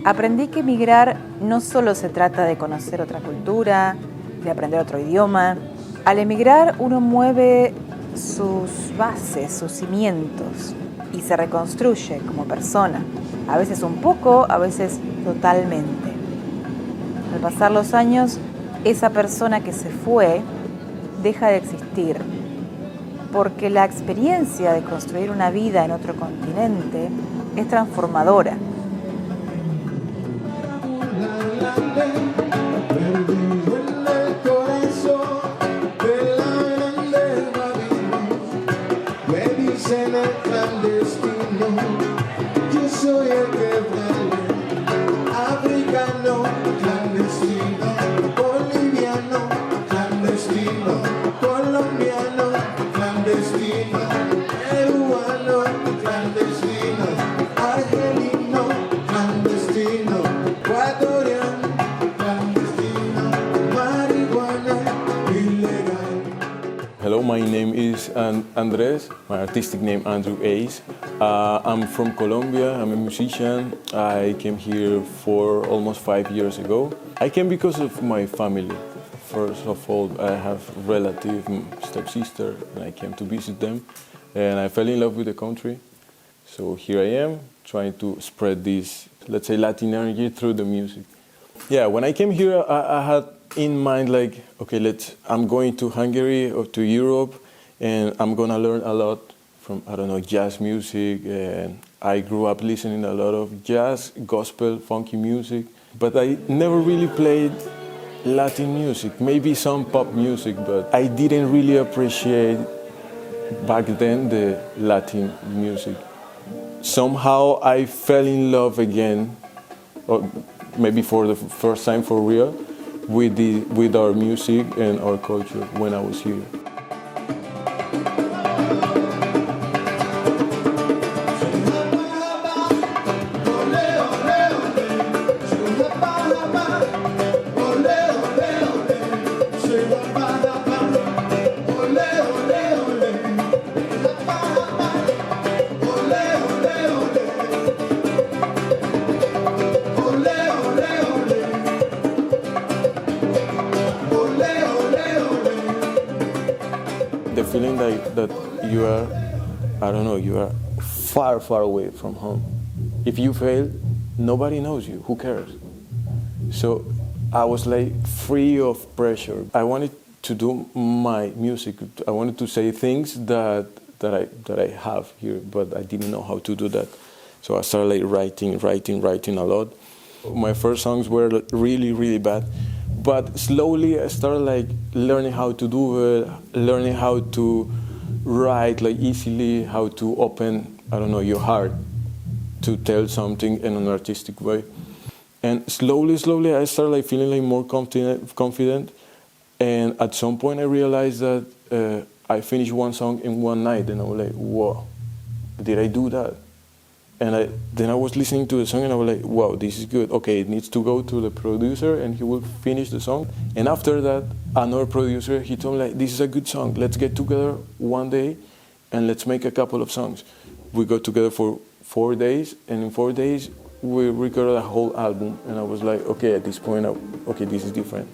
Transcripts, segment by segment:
Aprendí que emigrar no solo se trata de conocer otra cultura, de aprender otro idioma. Al emigrar uno mueve sus bases, sus cimientos y se reconstruye como persona. A veces un poco, a veces totalmente. Al pasar los años, esa persona que se fue deja de existir, porque la experiencia de construir una vida en otro continente es transformadora. Yo soy el que vale, africano, clandestino, boliviano, clandestino, colombiano, clandestino, peruano, clandestino, argelino, clandestino, ecuatoriano, clandestino, marihuana, ilegal. Hello, my name is Andres, my artistic name Andrew Ace. I'm from Colombia, I'm a musician. I came here for almost 5 years ago. I came because of my family. First of all, I have a relative, stepsister, and I came to visit them. And I fell in love with the country. So here I am, trying to spread this, let's say, Latin energy through the music. Yeah, when I came here, I had in mind like, okay, I'm going to Hungary or to Europe, and I'm gonna learn a lot from, I don't know, jazz music. And I grew up listening a lot of jazz, gospel, funky music, but I never really played Latin music, maybe some pop music, but I didn't really appreciate back then the Latin music. Somehow I fell in love again, or maybe for the first time for real, with our music and our culture when I was here. The feeling that you are, I don't know, you are far, far away from home. If you fail, nobody knows you, who cares? So I was like free of pressure. I wanted to do my music. I wanted to say things that I have here, but I didn't know how to do that. So I started like writing a lot. My first songs were really, really bad. But slowly I started like learning how to do it, learning how to write like easily, how to open, I don't know, your heart to tell something in an artistic way. And slowly I started like feeling like more confident. And at some point I realized that I finished one song in one night, and I was like, whoa, did I do that? And then I was listening to the song and I was like, wow, this is good. Okay, it needs to go to the producer and he will finish the song. And after that, another producer, he told me like, this is a good song. Let's get together one day and let's make a couple of songs. We got together for 4 days, and in 4 days, we recorded a whole album. And I was like, okay, at this point, okay, this is different.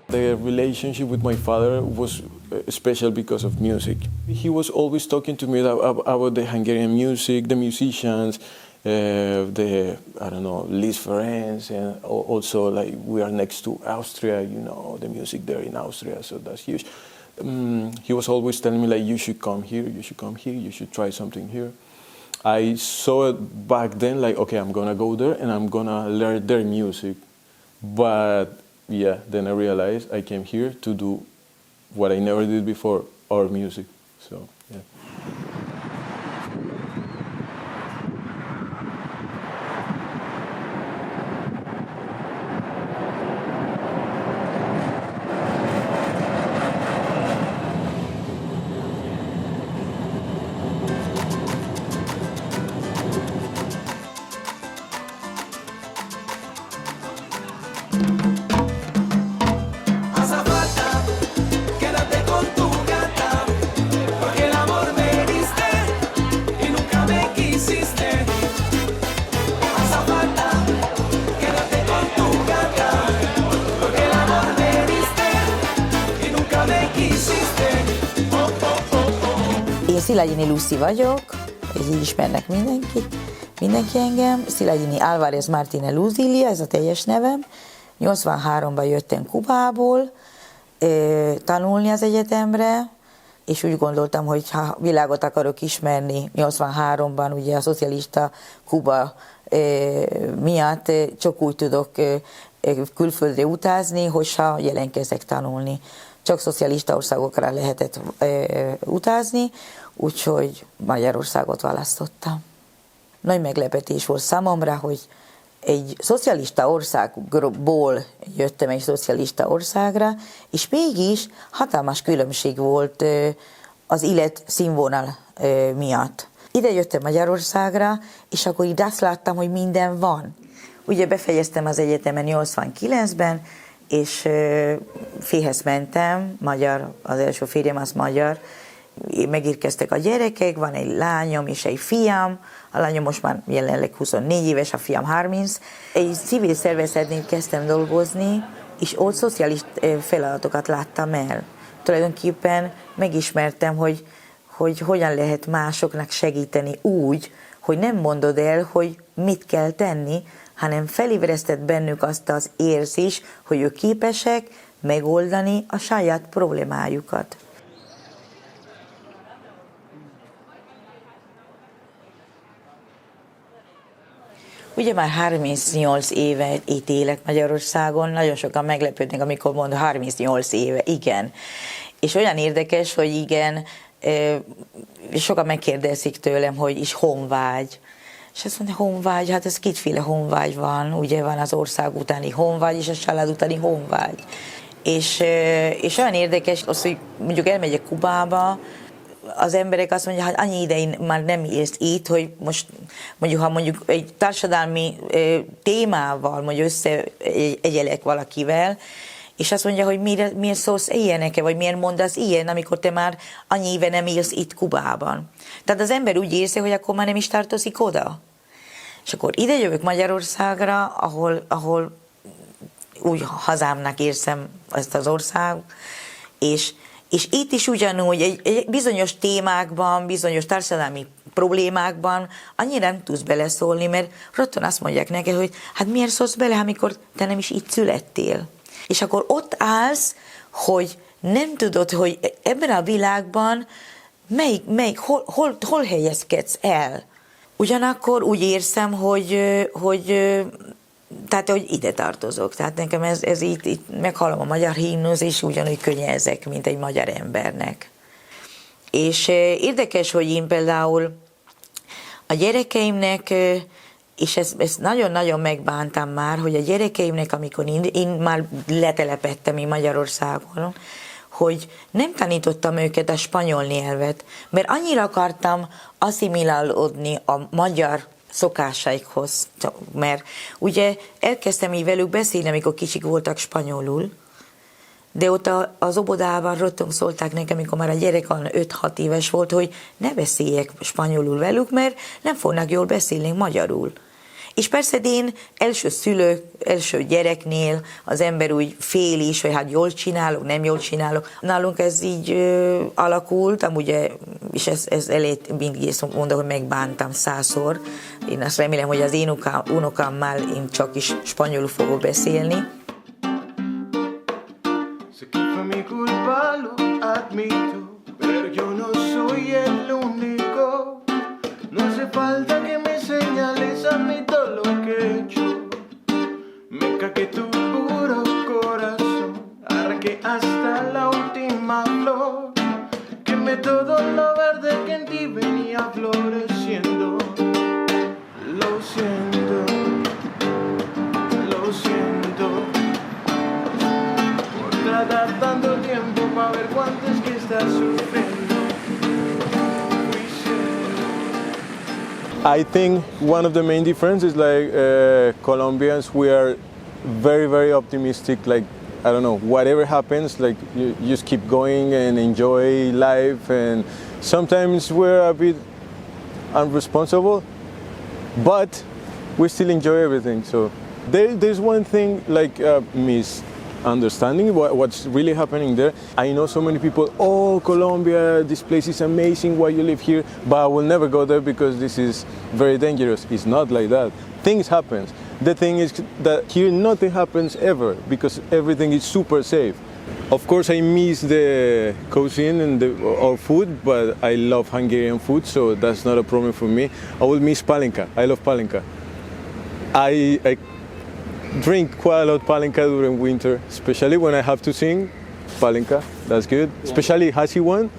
The relationship with my father was special because of music. He was always talking to me about the Hungarian music, the musicians, I don't know, Liszt Ferenc, and also like we are next to Austria, you know, the music there in Austria, so that's huge. He was always telling me like, you should come here, you should try something here. I saw it back then like, okay, I'm gonna go there and I'm gonna learn their music. But yeah, then I realized I came here to do what I never did before, our music. So, yeah. Szilágyini Lucy vagyok, így ismernek mindenki engem. Szilágyini Álvarez Martínez Luzilia, ez a teljes nevem. 83-ban jöttem Kubából tanulni az egyetemre, és úgy gondoltam, hogy ha világot akarok ismerni, 83-ban ugye a szocialista Kuba miatt csak úgy tudok külföldre utazni, hogyha jelentkezek tanulni. Csak szocialista országokra lehetett utazni, úgyhogy Magyarországot választottam. Nagy meglepetés volt számomra, hogy egy szocialista országból jöttem egy szocialista országra, és mégis hatalmas különbség volt az életszínvonal miatt. Ide jöttem Magyarországra, és akkor így azt láttam, hogy minden van. Ugye befejeztem az egyetemen 89-ben, és férjhez mentem, magyar, az első férjem az magyar, megérkeztek a gyerekek, van egy lányom és egy fiam, a lányom most már jelenleg 24 éves, a fiam 30. Egy civil szervezetnél kezdtem dolgozni, és ott szociális feladatokat láttam el. Tulajdonképpen megismertem, hogy hogyan lehet másoknak segíteni úgy, hogy nem mondod el, hogy mit kell tenni, hanem felébresztett bennük azt az érzést, hogy ők képesek megoldani a saját problémájukat. Ugye már 38 éve itt élek Magyarországon, nagyon sokan meglepődnek, amikor mondom 38 éve, igen. És olyan érdekes, hogy igen, sokan megkérdezik tőlem, hogy is honvágy. És azt mondja, honvágy, hát ez kétféle honvágy van, ugye van az ország utáni honvágy és a család utáni honvágy. És olyan érdekes az, hogy mondjuk elmegyek Kubába, az emberek azt mondják, hogy annyi ideig már nem élsz itt, hogy most ha mondjuk egy társadalmi témával mondjuk összeegyelek valakivel, és azt mondja, hogy miért szólsz ilyeneke, vagy miért mondasz ilyen, amikor te már annyi éve nem élsz itt Kubában. Tehát az ember úgy érzi, hogy akkor már nem is tartozik oda. És akkor ide jövök Magyarországra, ahol úgy hazámnak érzem ezt az ország, és itt is ugyanúgy egy bizonyos témákban, bizonyos társadalmi problémákban annyira nem tudsz beleszólni, mert rögtön azt mondják neki, hogy hát miért szólsz bele, amikor te nem is itt születtél. És akkor ott állsz, hogy nem tudod, hogy ebben a világban hol helyezkedsz el. Ugyanakkor úgy érzem, hogy ide tartozok. Tehát nekem ez itt meghallom a magyar himnusz, és ugyanúgy könnyezek, mint egy magyar embernek. És érdekes, hogy én például a gyerekeimnek, és ezt nagyon-nagyon megbántam már, hogy a gyerekeimnek, amikor én már letelepedtem én Magyarországon, hogy nem tanítottam őket a spanyol nyelvet, mert annyira akartam asszimilálódni a magyar szokásaikhoz, mert ugye elkezdtem így velük beszélni, amikor kicsik voltak spanyolul, de ott az óvodában rögtön szólták nekem, amikor már a gyerek 5-6 éves volt, hogy ne beszéljek spanyolul velük, mert nem fognak jól beszélni magyarul. És persze én első gyereknél az ember úgy fél is, hogy hát jól csinálok, nem jól csinálok. Nálunk ez így alakult, amúgy, és ez elét mindig mondom, hogy megbántam 100-szor. Én azt remélem, hogy az én unokámmal én csak is spanyolul fogok beszélni. Sé que fue mi culpa, lo admito, pero yo no soy el único. No hace falta que me señales a mí todo lo que he hecho. Me cagué tu puro corazón, arranqué hasta la última flor. Quemé todo lo verde que en ti venía floreciendo. Lo siento, lo siento. Por tardar tanto tiempo para ver cuánto es que estás sufriendo. I think one of the main differences, like Colombians, we are very, very optimistic. Like, I don't know, whatever happens, like you just keep going and enjoy life. And sometimes we're a bit unresponsible, but we still enjoy everything. So there's one thing like Miss understanding what's really happening there. I know so many people, oh, Colombia, this place is amazing, why you live here, but I will never go there because this is very dangerous. It's not like that. Things happen. The thing is that here nothing happens ever because everything is super safe. Of course, I miss the cuisine and our food, but I love Hungarian food, so that's not a problem for me. I will miss palinka. I love palinka. I drink quite a lot palinka during winter, especially when I have to sing palinka. That's good. Especially Hasi one,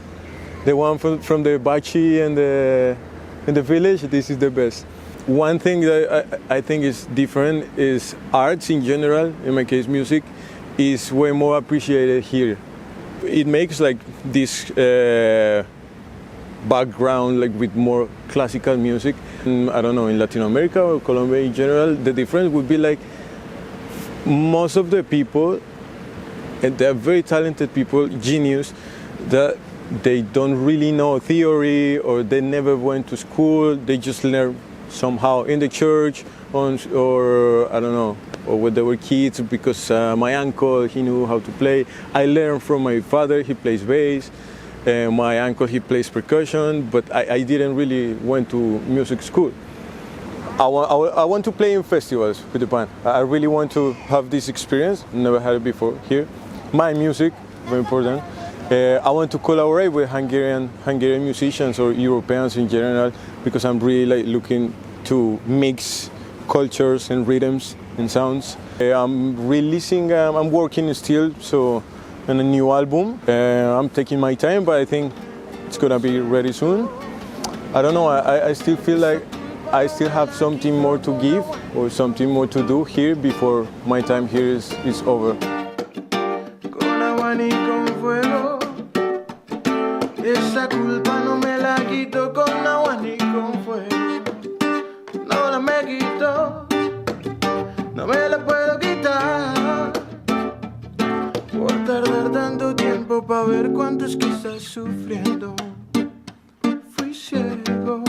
the one from the bachi and in the village. This is the best. One thing that I think is different is arts in general. In my case, music is way more appreciated here. It makes like this background like with more classical music. I don't know, in Latin America or Colombia in general, the difference would be like most of the people, and they're very talented people, genius, that they don't really know theory or they never went to school. They just learn somehow in the church or I don't know, or when they were kids because my uncle, he knew how to play. I learned from my father, he plays bass. My uncle, he plays percussion, but I didn't really went to music school. I want to play in festivals with the band. I really want to have this experience. Never had it before here. My music, very important. I want to collaborate with Hungarian musicians or Europeans in general because I'm really like looking to mix cultures and rhythms and sounds. I'm releasing, I'm working still on a new album. I'm taking my time, but I think it's gonna be ready soon. I don't know, I still feel like I still have something more to give or something more to do here before my time here is over. Con agua ni con fuego, esa culpa no me la quito con agua ni con fuego. No la me quito, no me la puedo quitar. Por tardar tanto tiempo pa' ver cuánto es que estás sufriendo. Fui ciego,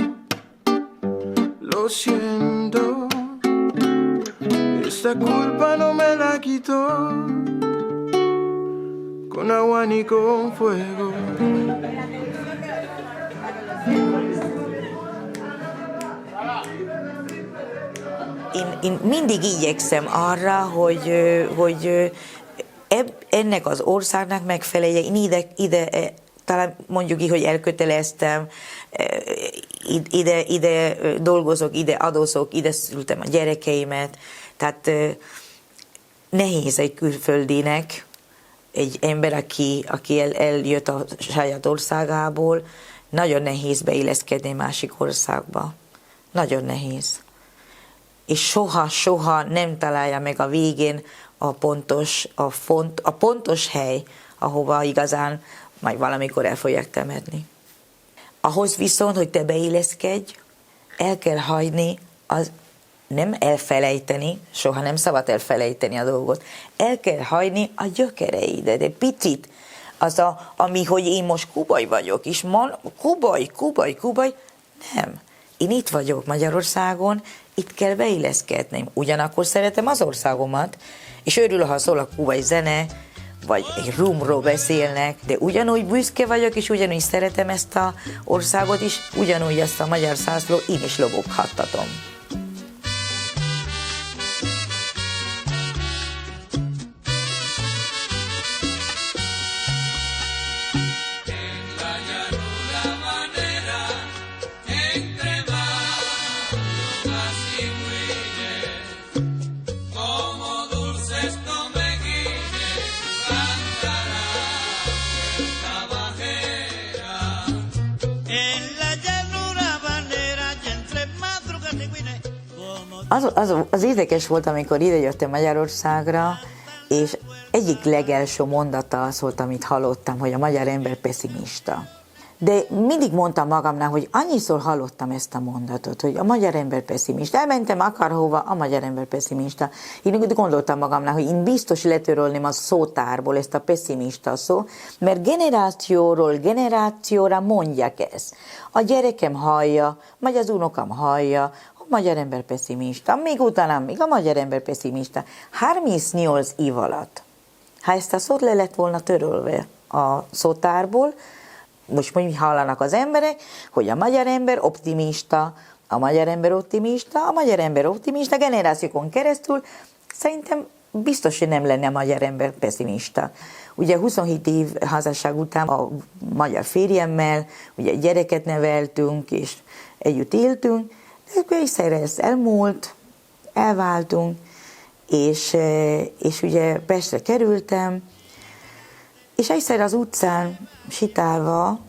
lo siento. Esta culpa no me la quitó con agua ni con fuego. Én mindig igyekszem arra, hogy ennek az országnak megfelelje. Én ide talán mondjuk így, hogy elköteleztem, ide dolgozok, ide adózok, ide szültem a gyerekeimet. Tehát nehéz egy külföldinek, egy ember, aki eljött a saját országából, nagyon nehéz beilleszkedni másik országba. Nagyon nehéz. És soha nem találja meg a végén a pontos hely, ahova igazán majd valamikor el fogják temetni. Ahhoz viszont, hogy te beilleszkedj, el kell hagyni, nem elfelejteni, soha nem szabad elfelejteni a dolgot, el kell hagyni a gyökereidet, egy picit, ami, hogy én most kubai vagyok, és kubai, nem. Én itt vagyok Magyarországon, itt kell beilleszkednem. Ugyanakkor szeretem az országomat, és örülök, ha szól a kubai zene, vagy egy rumról beszélnek, de ugyanúgy büszke vagyok, és ugyanúgy szeretem ezt az országot is, ugyanúgy ezt a magyar zászló én is loboghattatom. Az érdekes volt, amikor idejöttem Magyarországra, és egyik legelső mondata az volt, amit hallottam, hogy a magyar ember pessimista. De mindig mondtam magamnak, hogy annyiszor hallottam ezt a mondatot, hogy a magyar ember pessimista. Elmentem akárhova, a magyar ember pessimista. Én gondoltam magamnak, hogy én biztos letörölném a szótárból ezt a pessimista szó, mert generációról generációra mondják ezt. A gyerekem hallja, vagy az unokam hallja, a magyar ember pessimista, még utána még a magyar ember pessimista. 38 év alatt Ha ezt a szót le lett volna törölve a szótárból, most mi hallanak az emberek, hogy a magyar ember optimista, a magyar ember optimista, a magyar ember optimista, generációkon keresztül szerintem biztos, hogy nem lenne a magyar ember pessimista. Ugye 27 év házasság után a magyar férjemmel, ugye gyereket neveltünk, és együtt éltünk, de akkor egyszerre ez elmúlt, elváltunk, és ugye Pestre kerültem, és egyszer az utcán sétálva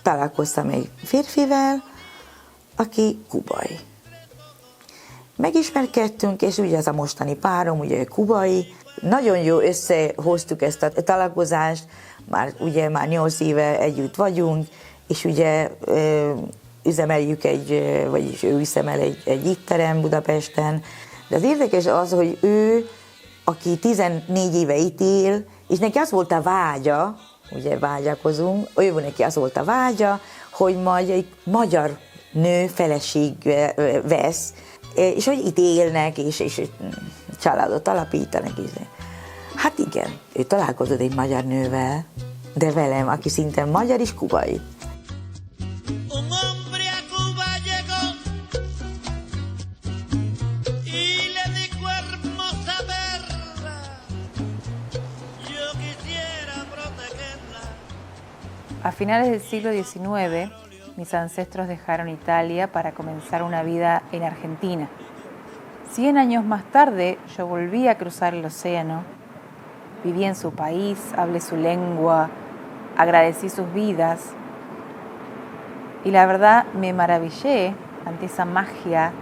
találkoztam egy férfivel, aki kubai. Megismerkedtünk, és ugye ez a mostani párom, ugye kubai. Nagyon jó összehoztuk ezt a találkozást, már 8 éve együtt vagyunk, és ugye üzemeljük vagyis ő üzemel egy étterem Budapesten. De az érdekes az, hogy ő, aki 14 éve itt él, és neki az volt a vágya, ugye vágyakozunk, ő neki az volt a vágya, hogy majd egy magyar nő feleség vesz, és hogy itt élnek, és családot alapítanak. Hát igen, ő találkozott egy magyar nővel, de velem, aki szinte magyar és kubai. A finales del siglo XIX, mis ancestros dejaron Italia para comenzar una vida en Argentina. 100 años más tarde, yo volví a cruzar el océano, viví en su país, hablé su lengua, agradecí sus vidas y la verdad me maravillé ante esa magia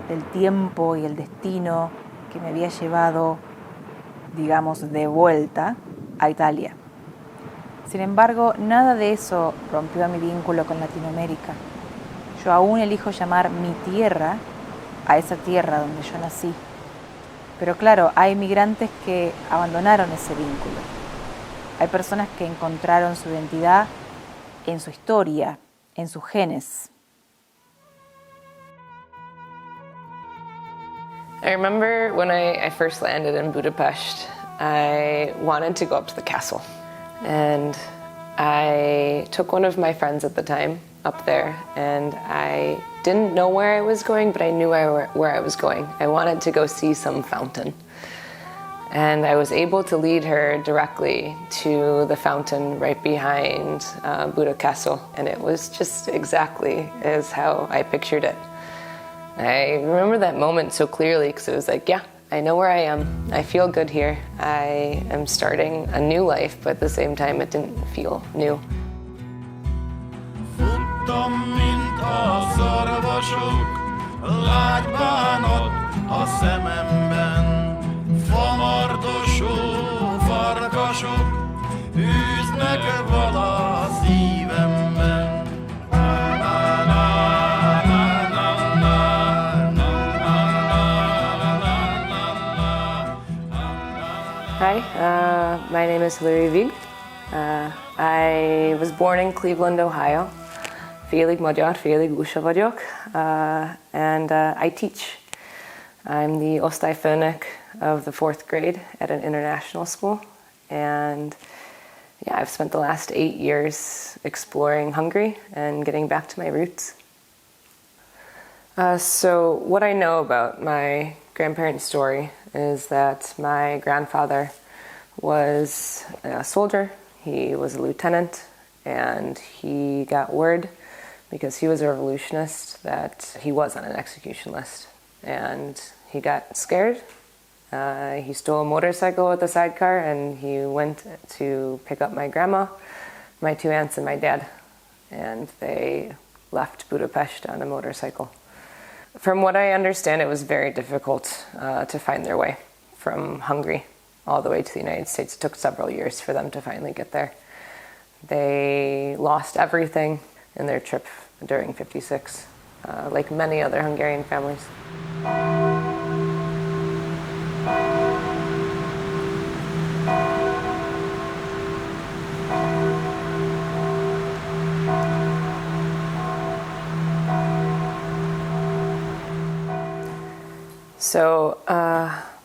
del tiempo y el destino que me había llevado, digamos, de vuelta a Italia. Sin embargo, nada de eso rompió mi vínculo con Latinoamérica. Yo aún elijo llamar mi tierra a esa tierra donde yo nací. Pero claro, hay migrantes que abandonaron ese vínculo. Hay personas que encontraron su identidad en su historia, en sus genes. I remember when I first landed in Budapest, I wanted to go up to the castle. And I took one of my friends at the time up there, and I didn't know where I was going, but I knew where I was going. I wanted to go see some fountain. And I was able to lead her directly to the fountain right behind Buda Castle, and it was just exactly as how I pictured it. I remember that moment so clearly because it was like, yeah, I know where I am. I feel good here. I am starting a new life, but at the same time it didn't feel new. Futtam, mint a szarvasok, lágy bánat a szememben. Famardosó farkasok űznek vala a szívemben. Hi, my name is Hilary Vig. I was born in Cleveland, Ohio. Félig magyar, félig USA vagyok, and I teach. I'm the osztályfőnök of the 4th grade at an international school, and yeah, I've spent the last 8 years exploring Hungary and getting back to my roots. So what I know about my grandparents' story is that my grandfather was a soldier, he was a lieutenant, and he got word, because he was a revolutionist, that he was on an execution list. And he got scared. He stole a motorcycle with a sidecar, and he went to pick up my grandma, my 2 aunts, and my dad. And they left Budapest on a motorcycle. From what I understand, it was very difficult to find their way from Hungary all the way to the United States. It took several years for them to finally get there. They lost everything in their trip during '56, like many other Hungarian families. So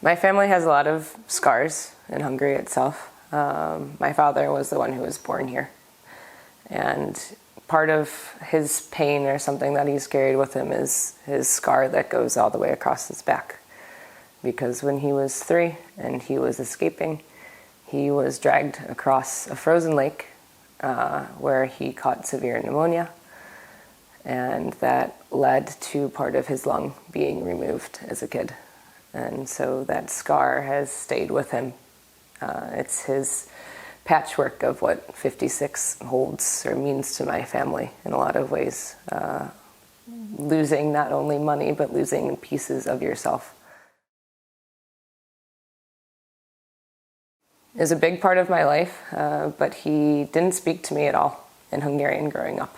my family has a lot of scars in Hungary itself. My father was the one who was born here. And part of his pain or something that he's carried with him is his scar that goes all the way across his back. Because when he was 3 and he was escaping, he was dragged across a frozen lake where he caught severe pneumonia. And that led to part of his lung being removed as a kid. And so that scar has stayed with him. It's his patchwork of what 56 holds or means to my family in a lot of ways. Losing not only money, but losing pieces of yourself. Is a big part of my life, but he didn't speak to me at all in Hungarian growing up.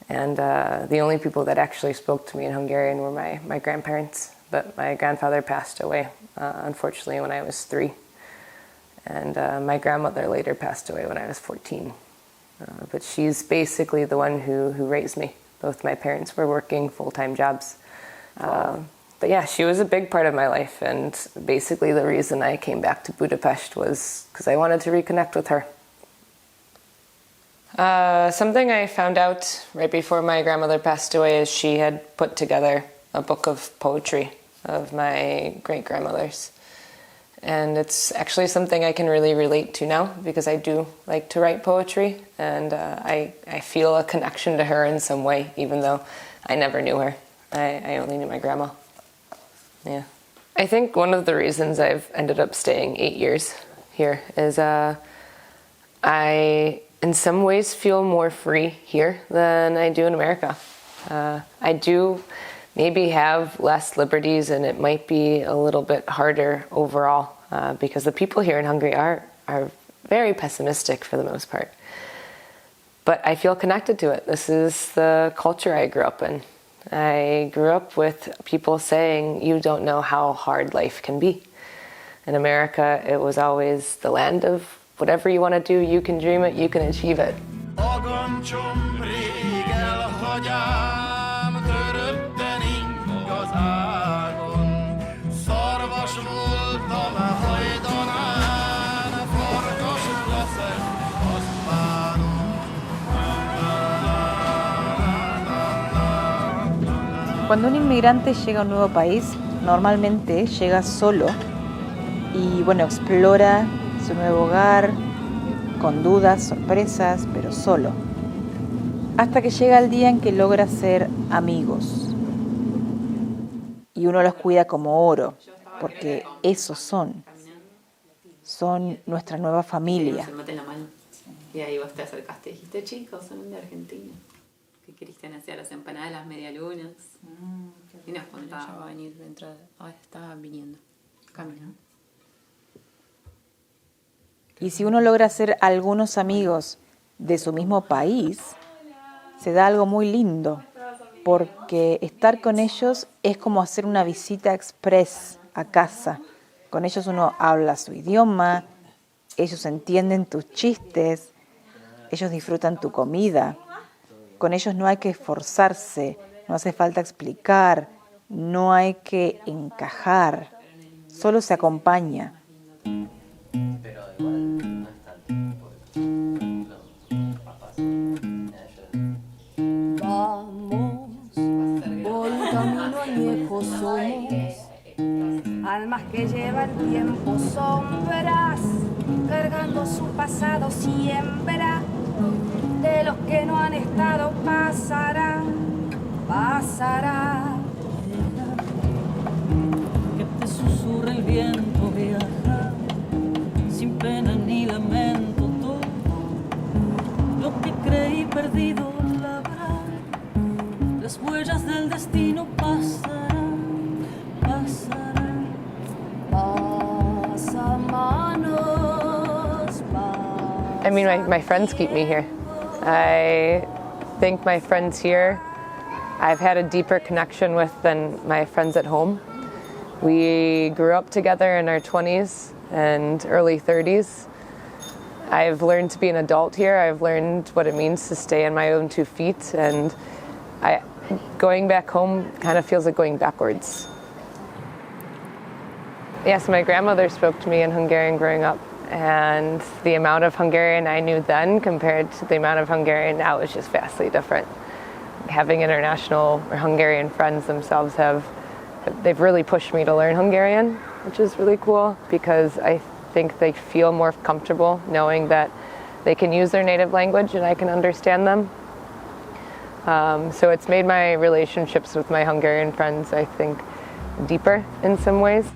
And the only people that actually spoke to me in Hungarian were my grandparents. But my grandfather passed away, unfortunately, when I was 3. And my grandmother later passed away when I was 14. But she's basically the one who raised me. Both my parents were working full-time jobs. But yeah, she was a big part of my life. And basically the reason I came back to Budapest was because I wanted to reconnect with her. Something I found out right before my grandmother passed away is she had put together a book of poetry of my great-grandmother's. And it's actually something I can really relate to now because I do like to write poetry, and I feel a connection to her in some way, even though I never knew her. I only knew my grandma. Yeah. I think one of the reasons I've ended up staying 8 years here is I, in some ways, feel more free here than I do in America. I do maybe have less liberties, and it might be a little bit harder overall because the people here in Hungary are very pessimistic for the most part. But I feel connected to it. This is the culture I grew up in. I grew up with people saying, you don't know how hard life can be. In America, it was always the land of whatever you want to do, you can dream it, you can achieve it. Cuando un inmigrante llega a un nuevo país, normalmente llega solo y bueno, explora su nuevo hogar con dudas, sorpresas, pero solo. Hasta que llega el día en que logra hacer amigos. Y uno los cuida como oro, porque esos son nuestra nueva familia. Y ahí vos te acercaste y dijiste, chicos, son de Argentina. Que Cristian hacía las empanadas de las medialunas. Y nos contaba. Va a venir dentro de... estaba viniendo. Camino. Y si uno logra hacer algunos amigos de su mismo país, se da algo muy lindo, porque estar con ellos es como hacer una visita express a casa. Con ellos uno habla su idioma, ellos entienden tus chistes, ellos disfrutan tu comida. Con ellos no hay que esforzarse, no hace falta explicar, no hay que encajar, solo se acompaña. Vamos por un camino añejo somos, almas que llevan tiempo, sombras, cargando su pasado siembra. De los que no han estado pasará, pasará. Que te susurra el viento, viaja sin pena ni lamento, todo lo que creí perdido labrar, las huellas del destino pasarán, pasarán. Pasamanos, I mean, my friends keep me here. I think my friends here I've had a deeper connection with than my friends at home. We grew up together in our 20s and early 30s. I've learned to be an adult here. I've learned what it means to stay on my own 2 feet, and going back home kind of feels like going backwards. Yes, my grandmother spoke to me in Hungarian growing up, and the amount of Hungarian I knew then compared to the amount of Hungarian now is just vastly different. Having international or Hungarian friends themselves they've really pushed me to learn Hungarian, which is really cool because I think they feel more comfortable knowing that they can use their native language and I can understand them. So it's made my relationships with my Hungarian friends, I think, deeper in some ways.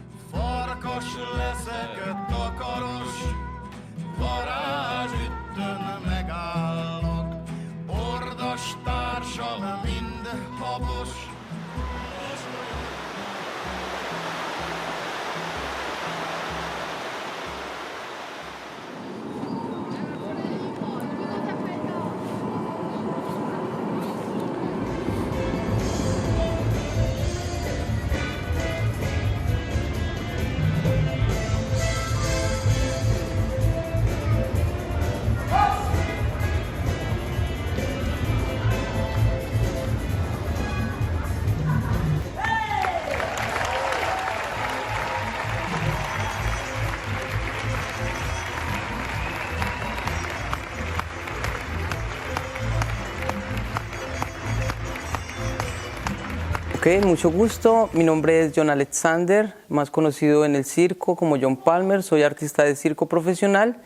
Ok, mucho gusto. Mi nombre es John Alexander, más conocido en el circo como John Palmer. Soy artista de circo profesional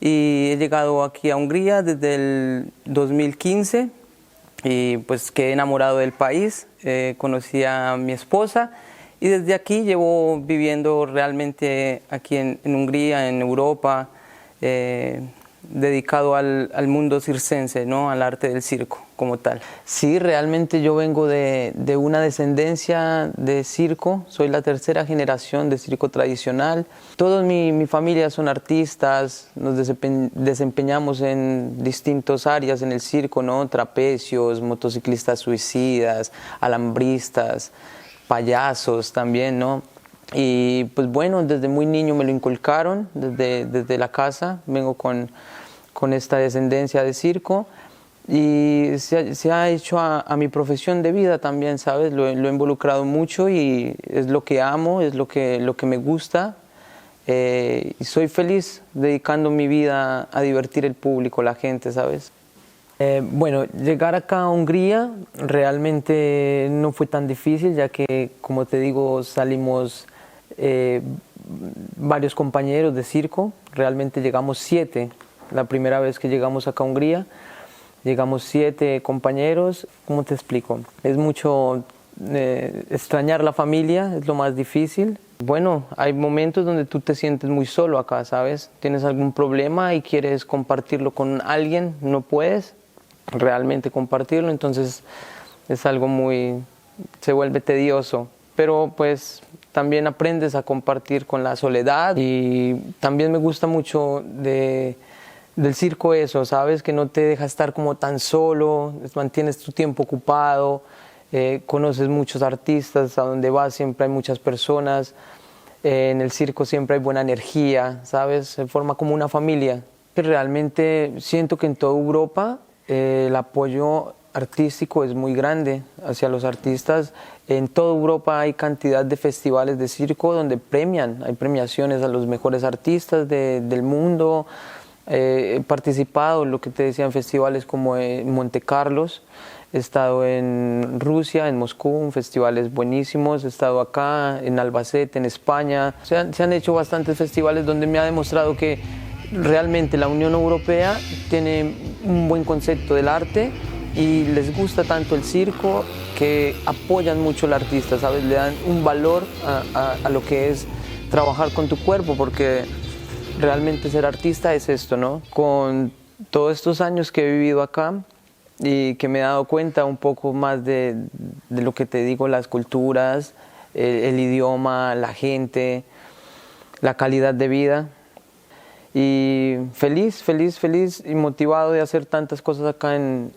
y he llegado aquí a Hungría desde el 2015 y pues quedé enamorado del país. Conocí a mi esposa y desde aquí llevo viviendo realmente aquí en Hungría, en Europa, dedicado al mundo circense, ¿no? Al arte del circo como tal. Sí, realmente yo vengo de una descendencia de circo, soy la tercera generación de circo tradicional. Toda mi familia son artistas, nos desempeñamos en distintas áreas en el circo, ¿no? Trapecios, motociclistas suicidas, alambristas, payasos también, ¿no? Y pues bueno, desde muy niño me lo inculcaron, desde la casa, vengo con esta descendencia de circo y se ha hecho a mi profesión de vida también, ¿sabes? Lo he involucrado mucho y es lo que amo, es lo que me gusta y soy feliz dedicando mi vida a divertir el público, la gente, ¿sabes? Bueno, llegar acá a Hungría realmente no fue tan difícil, ya que, como te digo, salimos varios compañeros de circo, realmente llegamos 7, la primera vez que llegamos acá a Hungría, llegamos 7 compañeros. ¿Cómo te explico? Es mucho extrañar la familia, es lo más difícil. Bueno, hay momentos donde tú te sientes muy solo acá, ¿sabes? Tienes algún problema y quieres compartirlo con alguien, no puedes realmente compartirlo, entonces es algo se vuelve tedioso, pero pues también aprendes a compartir con la soledad y también me gusta mucho del circo eso, ¿sabes? Que no te deja estar como tan solo, mantienes tu tiempo ocupado, conoces muchos artistas, a donde vas siempre hay muchas personas, en el circo siempre hay buena energía, ¿sabes? Se forma como una familia. Realmente siento que en toda Europa el apoyo artístico es muy grande hacia los artistas. En toda Europa hay cantidad de festivales de circo donde hay premiaciones a los mejores artistas del mundo. He participado, lo que te decía, en festivales como en Monte Carlos, he estado en Rusia, en Moscú, en festivales buenísimos, he estado acá, en Albacete, en España. Se han hecho bastantes festivales donde me ha demostrado que realmente la Unión Europea tiene un buen concepto del arte y les gusta tanto el circo que apoyan mucho al artista, ¿sabes? Le dan un valor a lo que es trabajar con tu cuerpo, porque realmente ser artista es esto, ¿no? Con todos estos años que he vivido acá y que me he dado cuenta un poco más de lo que te digo, las culturas, el idioma, la gente, la calidad de vida. Y feliz y motivado de hacer tantas cosas acá en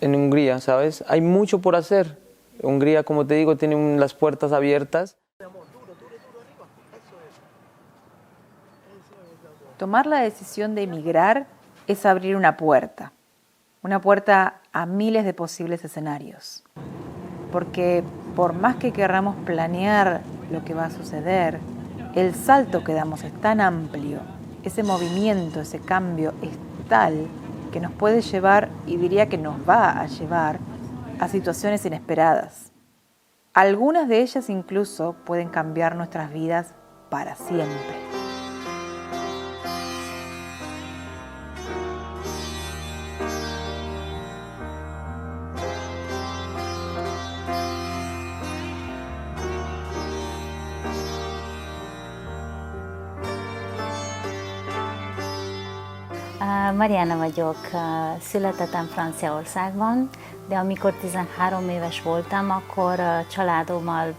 Hungría, ¿sabes? Hay mucho por hacer. Hungría, como te digo, tiene las puertas abiertas. Tomar la decisión de emigrar es abrir una puerta a miles de posibles escenarios. Porque por más que querramos planear lo que va a suceder, el salto que damos es tan amplio, ese movimiento, ese cambio es tal que nos puede llevar, y diría que nos va a llevar, a situaciones inesperadas. Algunas de ellas incluso pueden cambiar nuestras vidas para siempre. Mariana vagyok, születettem Franciaországban, de amikor 13 éves voltam, akkor családommal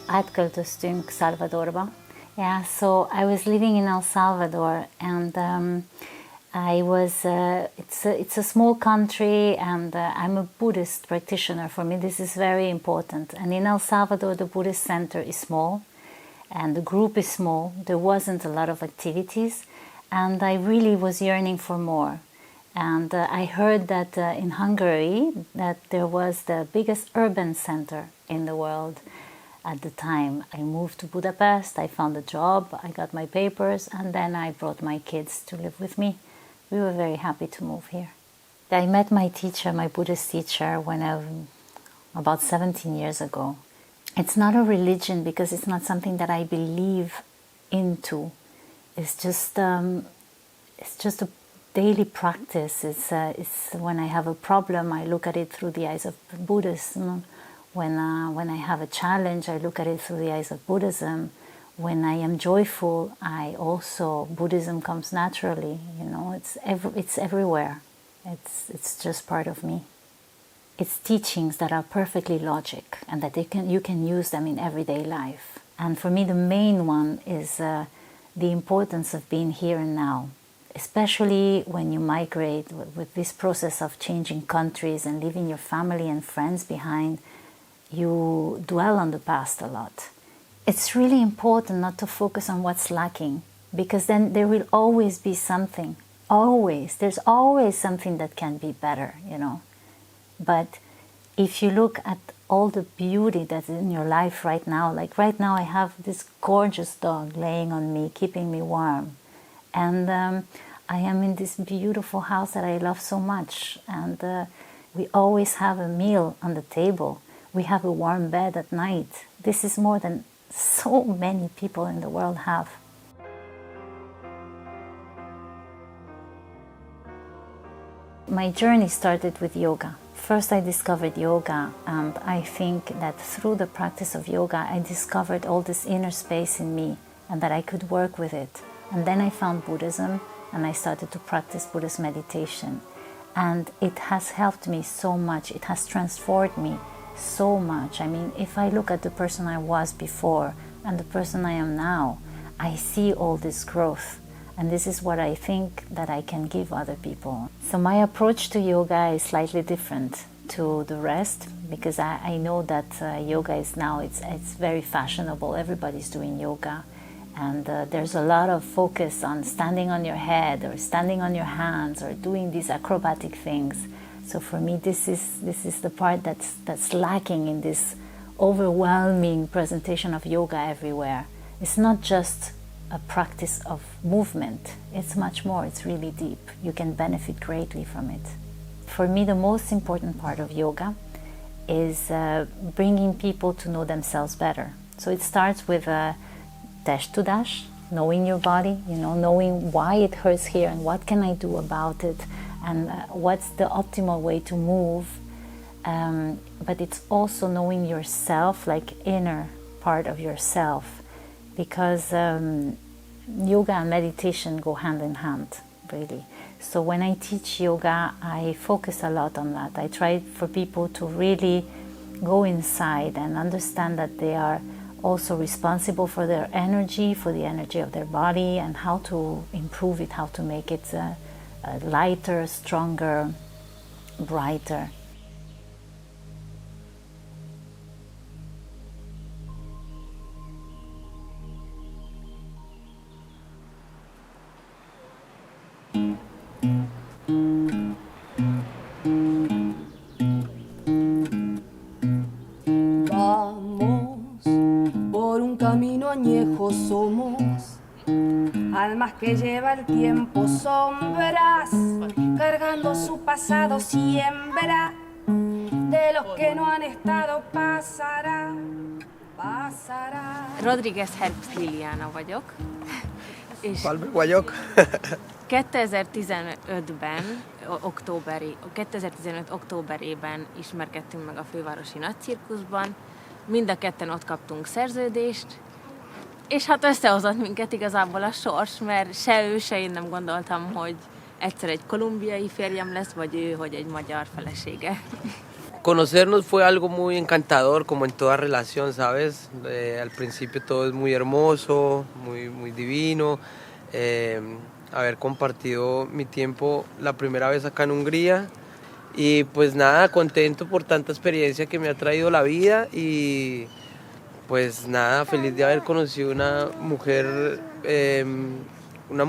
átköltöztünk Salvadorba. Yeah, so I was living in El Salvador, and it's a small country, and I'm a Buddhist practitioner. For me, this is very important. And in El Salvador, the Buddhist center is small, and the group is small. There wasn't a lot of activities. And I really was yearning for more. And I heard that in Hungary that there was the biggest urban center in the world at the time. I moved to Budapest, I found a job, I got my papers, and then I brought my kids to live with me. We were very happy to move here. I met my teacher, my Buddhist teacher, about 17 years ago. It's not a religion because it's not something that I believe into. It's just a daily practice. It's when I have a problem, I look at it through the eyes of Buddhism. When I have a challenge, I look at it through the eyes of Buddhism. When I am joyful, Buddhism comes naturally. You know, it's everywhere. It's just part of me. It's teachings that are perfectly logic, and that you can use them in everyday life. And for me, the main one is the importance of being here and now, especially when you migrate with this process of changing countries and leaving your family and friends behind. You dwell on the past a lot. It's really important not to focus on what's lacking, because then there will always be something. Always. There's always something that can be better, you know. But if you look at all the beauty that's in your life right now, like right now I have this gorgeous dog laying on me, keeping me warm. And I am in this beautiful house that I love so much. And we always have a meal on the table. We have a warm bed at night. This is more than so many people in the world have. My journey started with yoga. First I discovered yoga, and I think that through the practice of yoga I discovered all this inner space in me and that I could work with it. And then I found Buddhism and I started to practice Buddhist meditation. And it has helped me so much. It has transformed me so much. I mean, if I look at the person I was before and the person I am now, I see all this growth. And this is what I think that I can give other people. So my approach to yoga is slightly different to the rest, because I know that yoga is now, it's very fashionable. Everybody's doing yoga. And there's a lot of focus on standing on your head or standing on your hands or doing these acrobatic things. So for me, this is the part that's lacking in this overwhelming presentation of yoga everywhere. It's not just a practice of movement. It's much more. It's really deep. You can benefit greatly from it. For me, the most important part of yoga is bringing people to know themselves better. So it starts with dash to dash, knowing your body, knowing why it hurts here and what can I do about it, and what's the optimal way to move. But it's also knowing yourself, like inner part of yourself, because yoga and meditation go hand in hand, really. So when I teach yoga, I focus a lot on that. I try for people to really go inside and understand that they are also responsible for their energy, for the energy of their body, and how to improve it, how to make it lighter, stronger, brighter. que lleva el tiempo sombras, cargando su pasado siembra, de los que no han estado pasará, pasará. Rodriguez Herbst Liliana vagyok. És Palmer vagyok. 2015 októberében ismerkedtünk meg a fővárosi nagycirkuszban. Mind a ketten ott kaptunk szerződést, és hát összehozott minket igazából a sors, mert se ő, se én nem gondoltam, hogy egyszer egy kolumbiai férjem lesz, vagy ő, hogy egy magyar felesége. Conocernos fue algo muy encantador, como en toda relación, ¿sabes? Al principio todo es muy hermoso, muy divino. Haber compartido mi tiempo la primera vez acá en Hungría y pues nada, contento por tanta experiencia que me ha traído la vida y pues nada, feliz de haber conocido una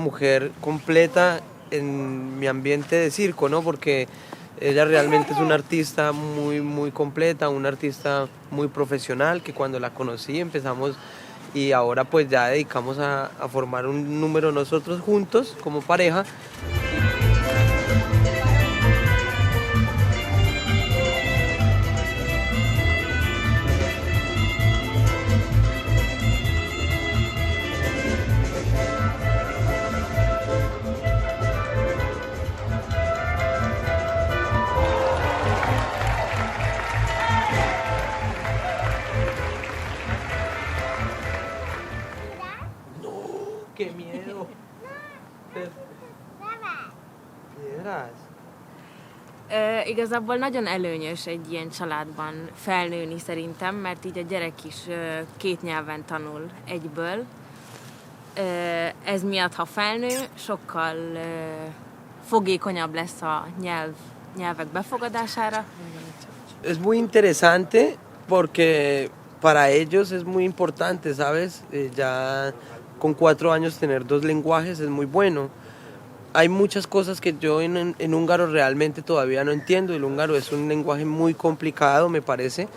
mujer completa en mi ambiente de circo, ¿no? Porque ella realmente es una artista muy completa, una artista muy profesional que cuando la conocí empezamos y ahora pues ya dedicamos a formar un número nosotros juntos como pareja. ¡Qué miedo! Piedras. Igazából nagyon előnyös egy ilyen családban felnőni szerintem, mert így a gyerek is két nyelven tanul egyből. Ez miatt, ha felnő, sokkal fogékonyabb lesz a nyelvek befogadására. Es muy interesante porque para ellos es muy importante, ¿sabes? Ya con 4 años tener 2 lenguajes es muy bueno. Hay muchas cosas que yo en húngaro realmente todavía no entiendo. El húngaro es un lenguaje muy complicado, me parece.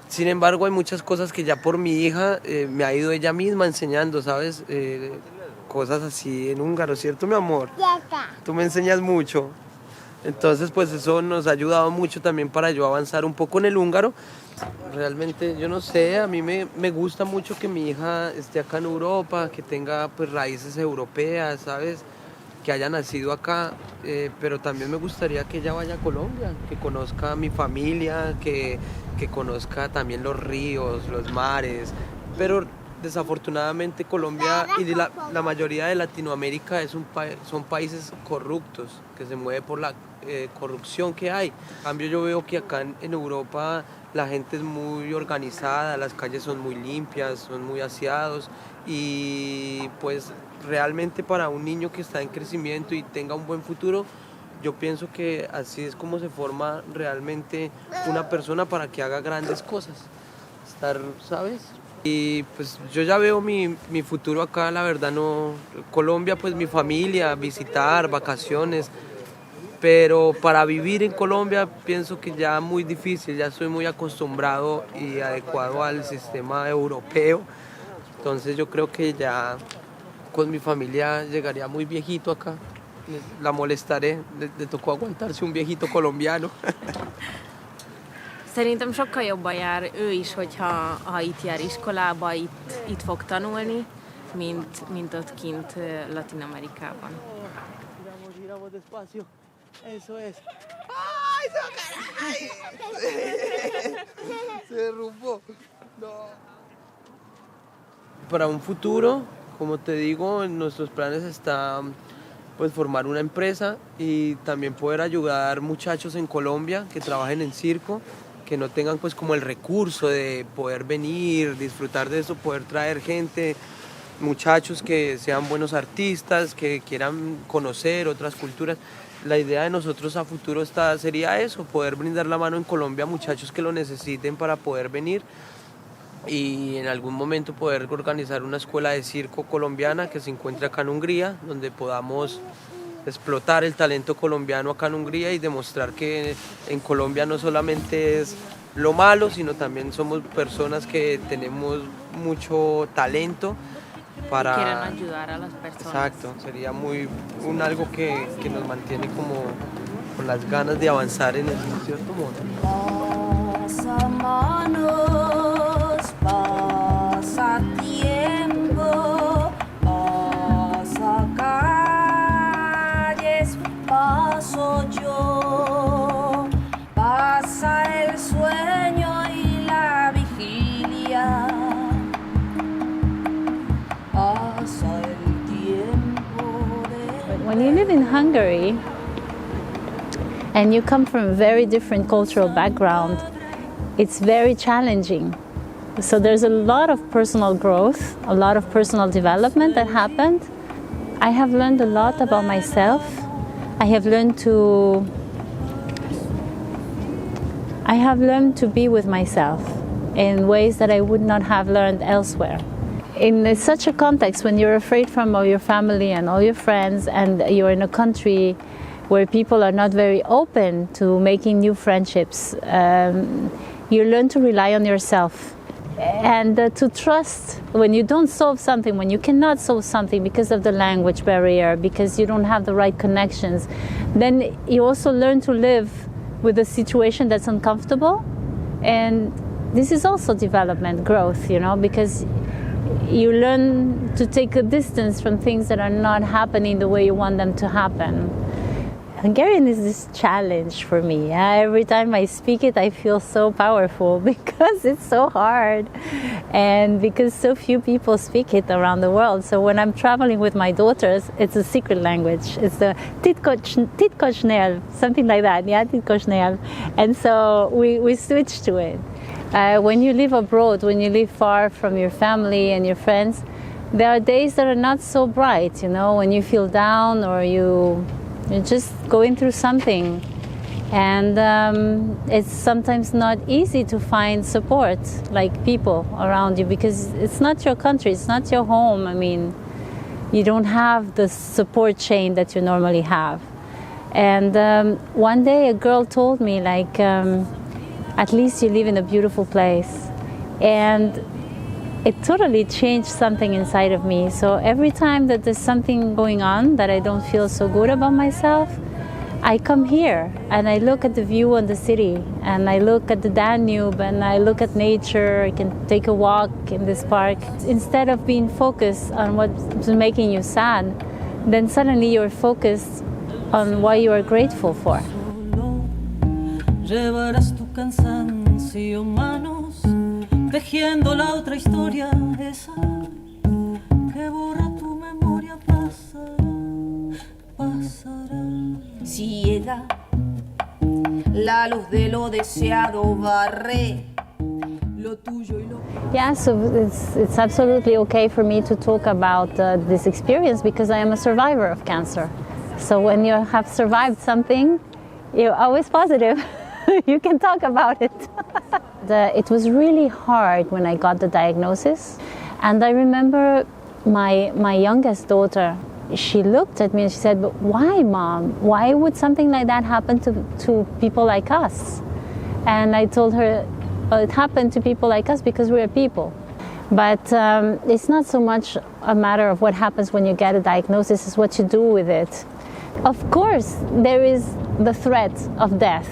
Sin embargo, hay muchas cosas que ya por mi hija me ha ido ella misma enseñando, ¿sabes? Cosas así en húngaro, ¿cierto, mi amor? Tú me enseñas mucho. Entonces, pues eso nos ha ayudado mucho también para yo avanzar un poco en el húngaro. Realmente, yo no sé, a mí me gusta mucho que mi hija esté acá en Europa, que tenga pues raíces europeas, ¿sabes? Que haya nacido acá, pero también me gustaría que ella vaya a Colombia, que conozca a mi familia, que conozca también los ríos, los mares, pero desafortunadamente Colombia y la mayoría de Latinoamérica son países corruptos, que se mueve por la corrupción que hay. En cambio yo veo que acá en Europa la gente es muy organizada, las calles son muy limpias, son muy aseados y pues realmente para un niño que está en crecimiento y tenga un buen futuro, yo pienso que así es como se forma realmente una persona para que haga grandes cosas. Estar, ¿sabes? Y pues yo ya veo mi futuro acá, la verdad no. Colombia, pues mi familia, visitar, vacaciones. Pero para vivir en Colombia pienso que ya muy difícil, ya estoy muy acostumbrado y adecuado al sistema europeo. Entonces yo creo que ya con mi familia llegaría muy viejito acá. La molestaré, le tocó aguantarse un viejito colombiano. Szerintem sokkal jobban jár ő is, ha itt jár iskolába, itt fog tanulni, mint ott kint Latin-Amerikában. Giramos despacio. Eso es. ¡Ay, caray! Se derrumbó. No. Para un futuro, como te digo, en nuestros planes está pues formar una empresa y también poder ayudar muchachos en Colombia que trabajen en circo, que no tengan pues como el recurso de poder venir, disfrutar de eso, poder traer gente, muchachos que sean buenos artistas, que quieran conocer otras culturas. La idea de nosotros a futuro sería eso, poder brindar la mano en Colombia a muchachos que lo necesiten para poder venir y en algún momento poder organizar una escuela de circo colombiana que se encuentre acá en Hungría, donde podamos explotar el talento colombiano acá en Hungría y demostrar que en Colombia no solamente es lo malo, sino también somos personas que tenemos mucho talento para... Quieren ayudar a las personas. Exacto, sería algo que nos mantiene como con las ganas de avanzar en cierto modo. Pasamanos, pasa tiempo, pasa calles, paso yo, pasa el sueño y la vigilia, pasa el tiempo de... When you live in Hungary and you come from a very different cultural background, it's very challenging. So there's a lot of personal growth, a lot of personal development that happened. I have learned a lot about myself. I have learned to be with myself in ways that I would not have learned elsewhere. In such a context, when you're afraid from all your family and all your friends, and you're in a country where people are not very open to making new friendships, you learn to rely on yourself and to trust when you don't solve something, when you cannot solve something because of the language barrier, because you don't have the right connections. Then you also learn to live with a situation that's uncomfortable, and this is also development, growth, because you learn to take a distance from things that are not happening the way you want them to happen. Hungarian is this challenge for me. Every time I speak it, I feel so powerful because it's so hard and because so few people speak it around the world. So when I'm traveling with my daughters, it's a secret language. It's the titkosnel, something like that, yeah, titkosnel. And so we switch to it. When you live abroad, when you live far from your family and your friends, there are days that are not so bright, when you feel down or you're just going through something, and it's sometimes not easy to find support, like people around you, because it's not your country, it's not your home. I mean, you don't have the support chain that you normally have. And one day a girl told me, at least you live in a beautiful place, and it totally changed something inside of me. So every time that there's something going on that I don't feel so good about myself, I come here and I look at the view on the city, and I look at the Danube, and I look at nature. I can take a walk in this park. Instead of being focused on what's making you sad, then suddenly you're focused on what you are grateful for. Llevarás tu cansancio, manos, tejiendo la otra historia, esa que borra tu memoria, pasará. Ciega, la luz de lo deseado barré lo tuyo y lo... Yeah, so it's absolutely okay for me to talk about this experience because I am a survivor of cancer. So when you have survived something, you're always positive. You can talk about it. It was really hard when I got the diagnosis. And I remember my youngest daughter, she looked at me and she said, "But why, Mom? Why would something like that happen to people like us?" And I told her, well, it happened to people like us because we're people. But it's not so much a matter of what happens when you get a diagnosis, it's what you do with it. Of course, there is the threat of death,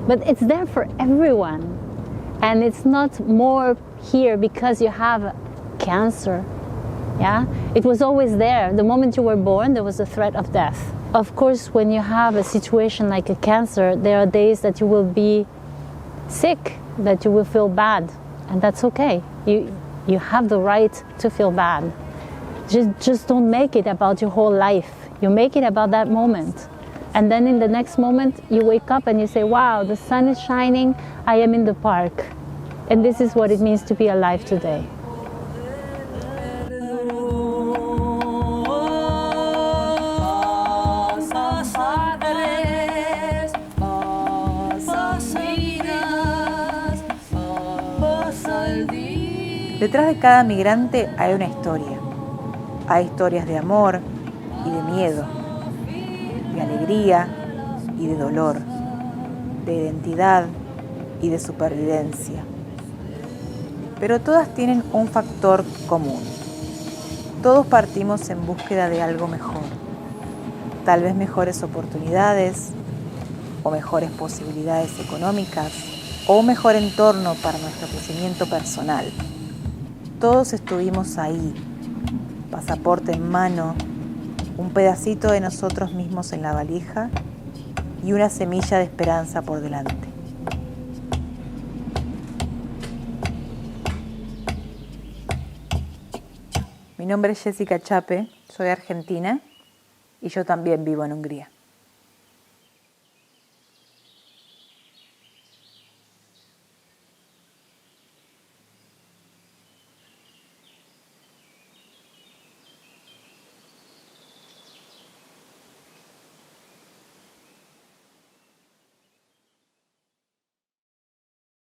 but it's there for everyone. And it's not more here because you have cancer. Yeah? It was always there. The moment you were born, there was a threat of death. Of course, when you have a situation like a cancer, there are days that you will be sick, that you will feel bad, and that's okay. You have the right to feel bad. Just don't make it about your whole life. You make it about that moment. And then in the next moment, you wake up and you say, wow, the sun is shining, I am in the park. And this is what it means to be alive today. Detrás de cada migrante hay una historia. Hay historias de amor y de miedo, de alegría y de dolor, de identidad y de supervivencia. Pero todas tienen un factor común. Todos partimos en búsqueda de algo mejor, tal vez mejores oportunidades o mejores posibilidades económicas o un mejor entorno para nuestro crecimiento personal. Todos estuvimos ahí, pasaporte en mano, un pedacito de nosotros mismos en la valija y una semilla de esperanza por delante. Mi nombre es Jessica Chape, soy argentina y yo también vivo en Hungría.